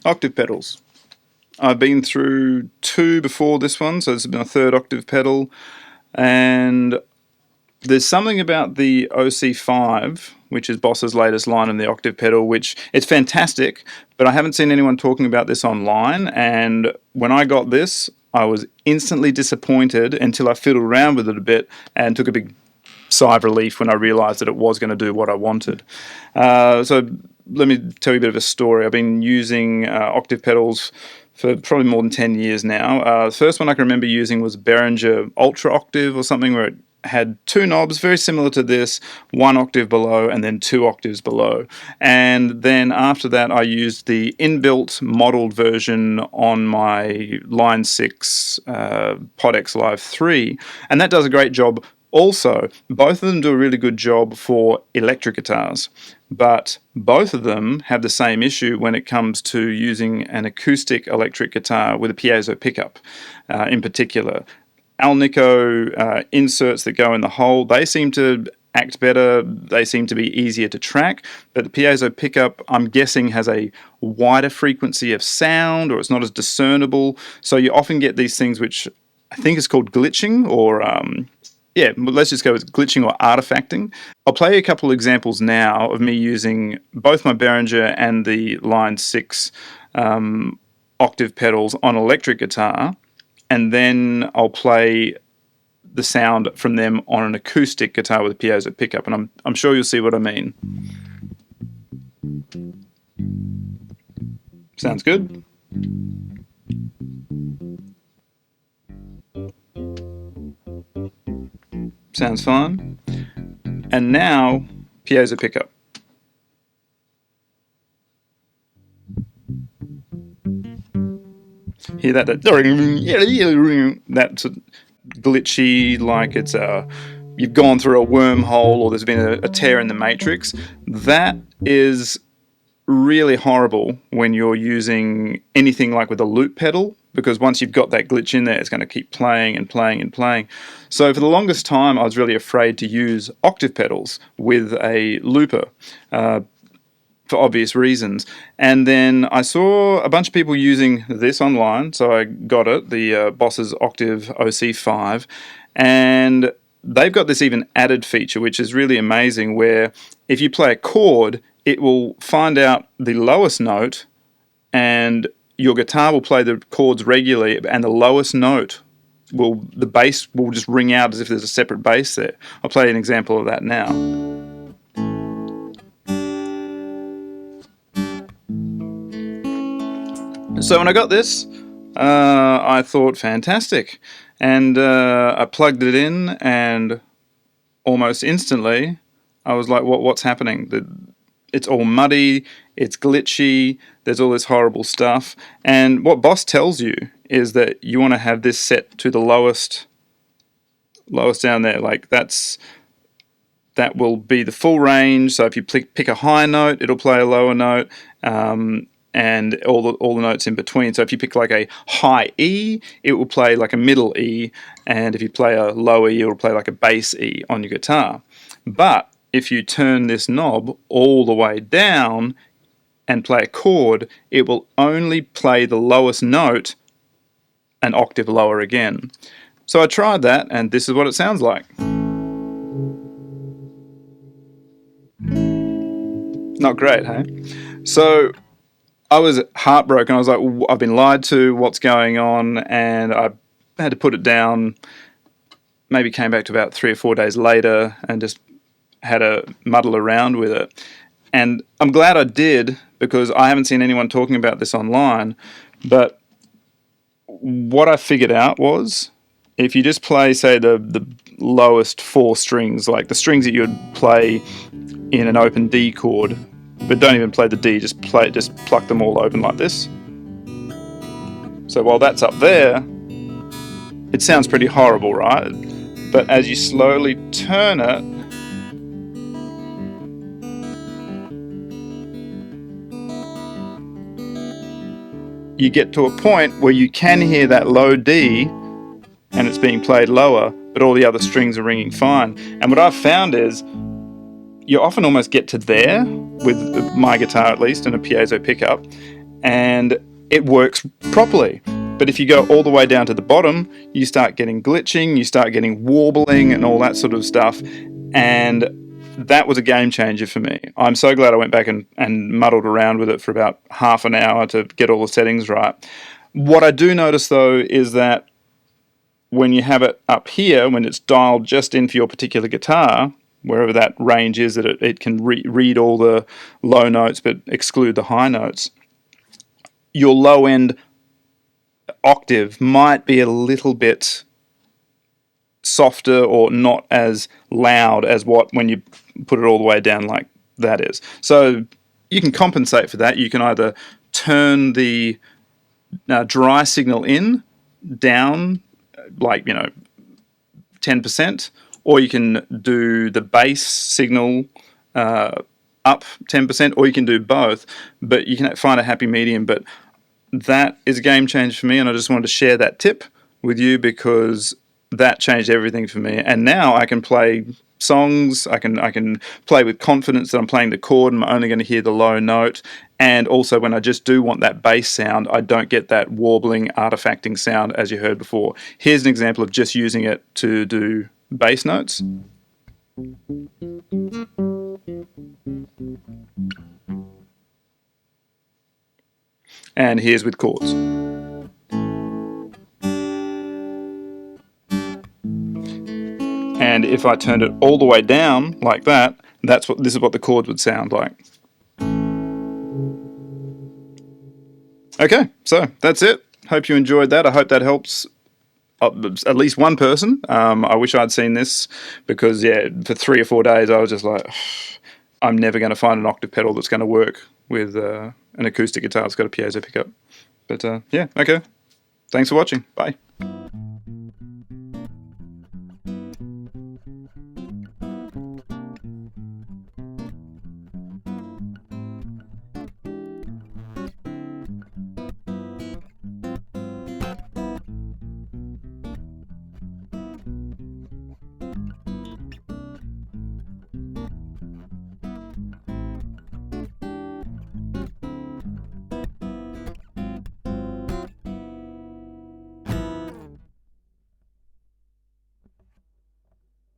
Octave pedals. I've been through 2 before this one, so this has been a 3rd octave pedal. And there's something about the OC-5, which is Boss's latest line in the octave pedal, which it's fantastic, but I haven't seen anyone talking about this online. And when I got this, I was instantly disappointed until I fiddled around with it a bit and took a big sigh of relief when I realised that it was going to do what I wanted. So let me tell you a bit of a story. I've been using octave pedals for probably more than 10 years now. The first one I can remember using was Behringer Ultra Octave or something, where it had 2 knobs, very similar to this, 1 octave below and then 2 octaves below. And then after that I used the inbuilt modelled version on my Line 6 Pod X Live 3, and that does a great job also. Both of them do a really good job for electric guitars, but both of them have the same issue when it comes to using an acoustic electric guitar with a piezo pickup in particular. Alnico inserts that go in the hole, they seem to act better, they seem to be easier to track, but the piezo pickup, I'm guessing, has a wider frequency of sound, or it's not as discernible, so you often get these things which I think is called glitching, or yeah, let's just go with glitching or artifacting. I'll play a couple of examples now of me using both my Behringer and the Line 6 octave pedals on electric guitar, and then I'll play the sound from them on an acoustic guitar with a piezo pickup, and I'm sure you'll see what I mean. Sounds good? Sounds fine. And now, piezo pickup. Hear that? That's glitchy, like it's you've gone through a wormhole or there's been a tear in the matrix. That is really horrible when you're using anything like with a loop pedal, because once you've got that glitch in there, it's going to keep playing and playing and playing. So for the longest time, I was really afraid to use octave pedals with a looper for obvious reasons. And then I saw a bunch of people using this online, so I got it, the Boss's Octave OC-5, and they've got this even added feature, which is really amazing, where if you play a chord, it will find out the lowest note, and your guitar will play the chords regularly, and the lowest note the bass will just ring out as if there's a separate bass there. I'll play an example of that now. So when I got this, I thought fantastic, and I plugged it in, and almost instantly I was like, what's happening? It's all muddy, it's glitchy, there's all this horrible stuff. And what Boss tells you is that you want to have this set to the lowest down there. Like that will be the full range. So if you pick a high note, it'll play a lower note, and all the notes in between. So if you pick like a high E, it will play like a middle E, and if you play a low E, it will play like a bass E on your guitar. But if you turn this knob all the way down and play a chord, it will only play the lowest note an octave lower again. So I tried that, and this is what it sounds like. Not great, hey? So I was heartbroken. I was like, I've been lied to, what's going on? And I had to put it down, maybe came back to about 3 or 4 days later and just had a muddle around with it. And I'm glad I did, because I haven't seen anyone talking about this online. But what I figured out was, if you just play, say, the lowest 4 strings, like the strings that you would play in an open D chord, but don't even play the D, just pluck them all open like this. So while that's up there, it sounds pretty horrible, right? But as you slowly turn it, you get to a point where you can hear that low D and it's being played lower, but all the other strings are ringing fine. And what I've found is you often almost get to there, with my guitar at least, and a piezo pickup, and it works properly. But if you go all the way down to the bottom, you start getting glitching, you start getting warbling and all that sort of stuff, and that was a game changer for me. I'm so glad I went back and muddled around with it for about half an hour to get all the settings right. What I do notice though is that when you have it up here, when it's dialed just in for your particular guitar, wherever that range is, that it can read all the low notes but exclude the high notes, your low end octave might be a little bit softer or not as loud as what when you put it all the way down like that is. So you can compensate for that. You can either turn the dry signal in down, like 10%, or you can do the bass signal up 10%, or you can do both. But you can find a happy medium. But that is a game changer for me, and I just wanted to share that tip with you because that changed everything for me. And now I can play songs, I can play with confidence that I'm playing the chord and I'm only going to hear the low note. And also when I just do want that bass sound, I don't get that warbling, artifacting sound as you heard before. Here's an example of just using it to do bass notes. And here's with chords. And if I turned it all the way down like that, this is what the chords would sound like. Okay, so that's it. Hope you enjoyed that. I hope that helps at least one person. I wish I'd seen this because, for 3 or 4 days I was just like, I'm never going to find an octave pedal that's going to work with an acoustic guitar that's got a piezo pickup. But okay. Thanks for watching. Bye.